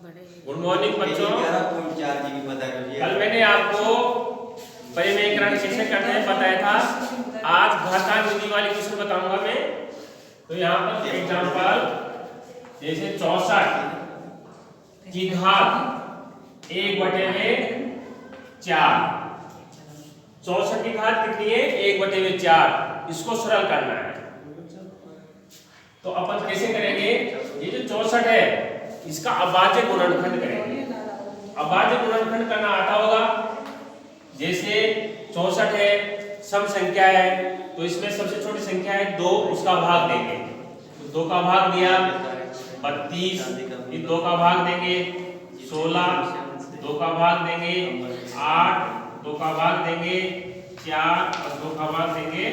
Good morning बच्चों। 11.4 GB पता करिए। कल मैंने आपको परिमेयकरण कैसे करते हैं बताया था। आज घातांक विधि वाली क्वेश्चन बताऊंगा मैं। तो यहाँ पर एग्जांपल जैसे 64 की घात 1/4। 64 की घात कितनी है? 1/4। इसको सरल करना है। तो अपन कैसे करेंगे? ये जो 64 है इसका अभाज्य गुणनखंड करेंगे। अभाज्य गुणनखंड करना आता होगा। जैसे 64 है, सम संख्या है, तो इसमें सबसे छोटी संख्या है 2, उसका भाग देंगे। तो 2 का भाग दिया 32, फिर 2 का भाग देंगे 16, 2 का भाग देंगे 8, 2 का भाग देंगे 4 और 2 का भाग देंगे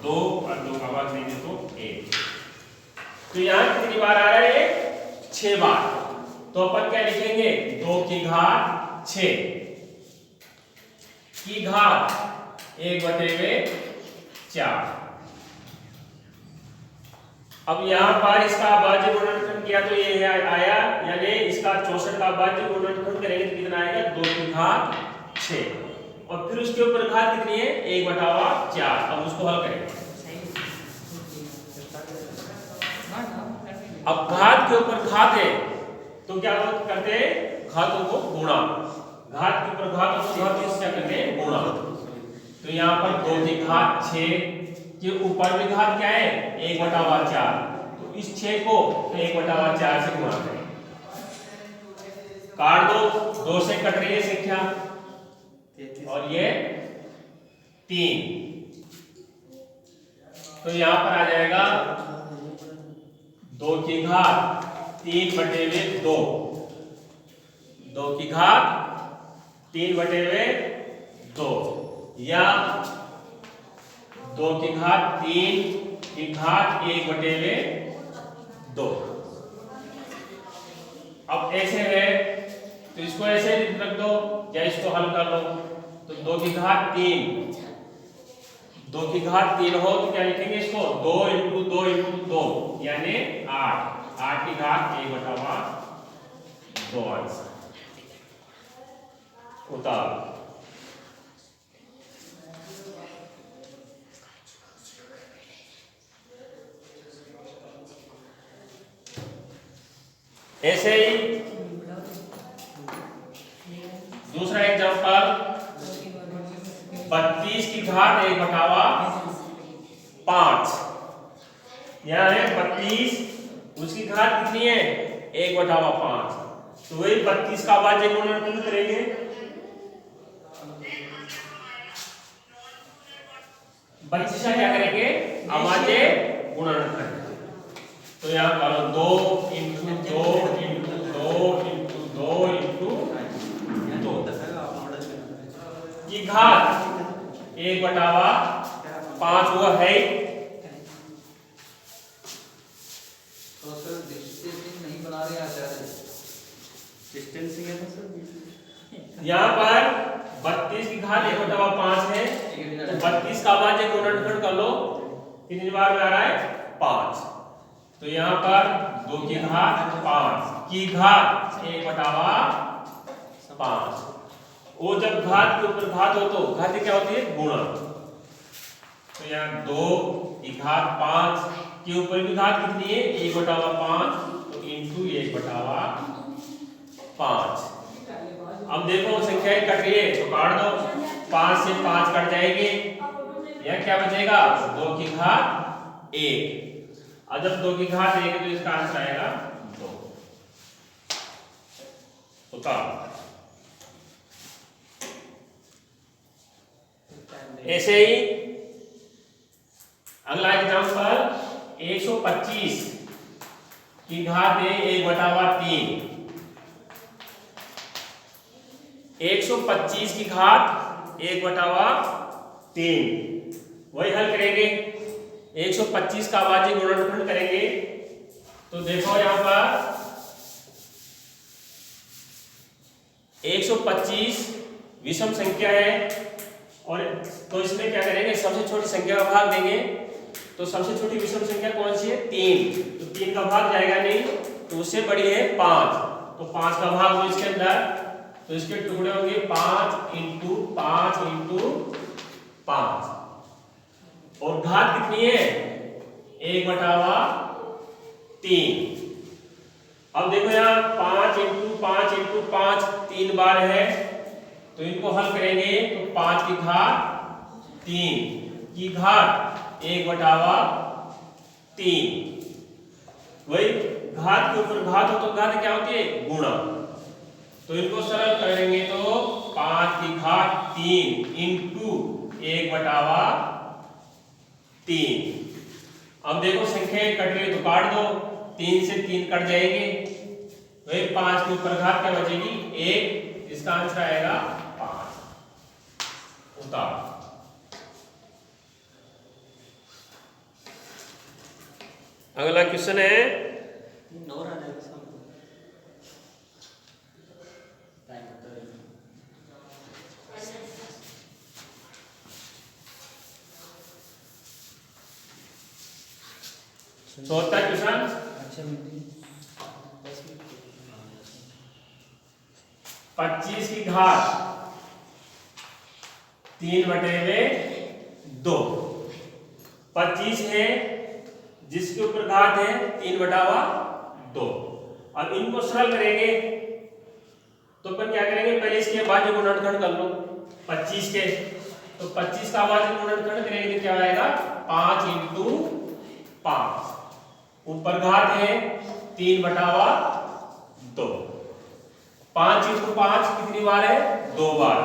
2 और 2 का भाग देंगे तो 1। तो यहाँ कितनी बार आ रहा है? 6 बार। तो अपन क्या लिखेंगे? 2 की घात 6 की घात 1/4। अब यहाँ पर इसका अभाज्य गुणनखंड किया तो ये आया, यानी इसका 64 का अभाज्य गुणनखंड करेंगे तो कितना आएगा? 2 की घात 6 और फिर उसके ऊपर घात कितनी है? 1/4। अब उसको हल करेंगे। अब घात के ऊपर घात है तो क्या करते हैं? घातों को गुणा। घात के ऊपर घातों को क्या करते हैं? गुणा। तो यहाँ पर 2 की घात 6 के ऊपर भी घात क्या है? 1/4। तो इस 6 को 1/4 से गुणा करें। काट दो, 2 से कट रही है संख्या और ये 3। तो यहाँ पर आ जाएगा 2 की घात 3/2। 2 की घात 3/2 या 2 की घात 3 की घात 1/2। अब ऐसे है तो इसको ऐसे रख दो या इसको हल कर लो। तो 2 की घात 3, 2 की घात 3 हो तो क्या लिखेंगे इसको? 2 × 2 × 2 यानी 8। 8 की घात 1/2 आंसर। उतार ऐसे ही दूसरा एग्जांपल 32 की घात 1/5। यहाँ है 32, उसकी घात कितनी है? 1/5। तो वही 32 का अभाज्य गुणनखंड करेंगे। 32 का क्या करेंगे? अभाज्य गुणनखंड। तो यहाँ करो 2 × 2 × 2 × 2 × 2 की घात 1/5 हुआ है। तो सर डिस्टेंसिंग नहीं बना रहे आचार्य। डिस्टेंसिंग है तो सर यहाँ पर 32 की घात 1/5 है। तो 32 का अभाज्य गुणनखंड कर लो। कितनी बार में आ रहा है? 5। तो यहाँ पर 2 की घात 5 की घात 1/5। वो जब घात के ऊपर घात हो तो घात क्या होती है? गुणा। तो यहाँ 2 की घात 5 के ऊपर भी घात कितनी है? 1/5। तो इंटू 1/5। अब देखो संख्याएं कट रही है तो काट दो। 5 से 5 कट जाएंगे। यह क्या बचेगा? 2 की घात 1। और जब 2 की घात 1 है तो इसका आंसर आएगा 2। उतार। ऐसे ही अगला एग्जांपल 125 की घात है 1/3। 125 की घात 1/3 वही हल करेंगे। 125 का अभाज्य गुणनखंड करेंगे। तो देखो यहाँ पर 125 विषम संख्या है और तो इसमें क्या करेंगे? सबसे छोटी संख्या का भाग देंगे। तो सबसे छोटी विषम संख्या कौन सी है? 3। तो 3 का भाग जाएगा नहीं, तो उससे बड़ी है 5। तो 5 का भाग दो इसके अंदर, तो इसके टुकड़े होंगे 5 इंटू 5 इंटू 5। और घात कितनी है? 1/3। अब देखो यहाँ 5 इंटू 5 इंटू 5 3 बार है, तो इनको हल करेंगे तो 5 की घात 3 की घात 1/3। वही घात के ऊपर घात हो तो घात क्या होती है? गुणा। तो इनको सरल करेंगे तो 5 की घात 3 इंटू 1/3। अब देखो संख्या कट रही तो काट दो, 3 से 3 कट जाएंगे, वही 5 के ऊपर घात क्या बचेगी? 1। इसका आंसर आएगा 5। उतार। अगला क्वेश्चन है, चौथा क्वेश्चन। 25 की घात 3/2। 25 है जिसके ऊपर घात है 3/2। अब इनको सरल करेंगे तो अपन क्या करेंगे, पहले इसके भाज्य गुणनखंड कर लो 25 के। तो 25 का भाज्य गुणनखंड करेंगे तो क्या आएगा? 5 इंटू 5। ऊपर घात है 3/2। 5 इंटू 5 कितनी बार है? 2 बार।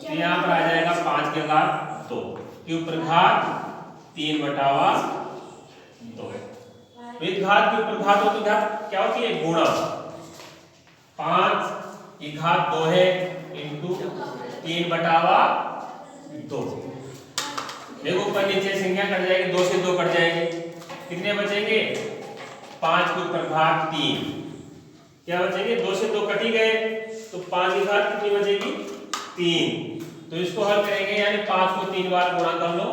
तो यहाँ पर आ जाएगा 5 के घात 2 के ऊपर घात 3/2। एक घात के ऊपर घात हो तो घात क्या होती है? गुणा। 5 की घात 2 है इंटू 3/2। देखो ऊपर नीचे संख्या कट जाएगी, 2 से 2 कट जाएंगे, कितने बचेंगे? 5 के ऊपर घात 3 क्या बचेंगे? 2 से 2 कट ही गए, तो 5 की घात कितनी बचेगी? 3। तो इसको हल करेंगे, यानी 5 को 3 बार गुणा कर लो।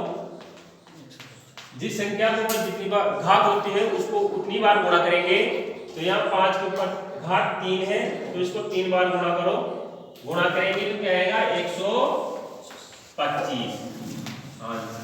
जिस संख्या के ऊपर जितनी बार घात होती है उसको उतनी बार गुणा करेंगे। तो यहाँ 5 के ऊपर घात 3 है, तो इसको 3 बार गुणा करो। गुणा करेंगे तो क्या आएगा? 125। आंसर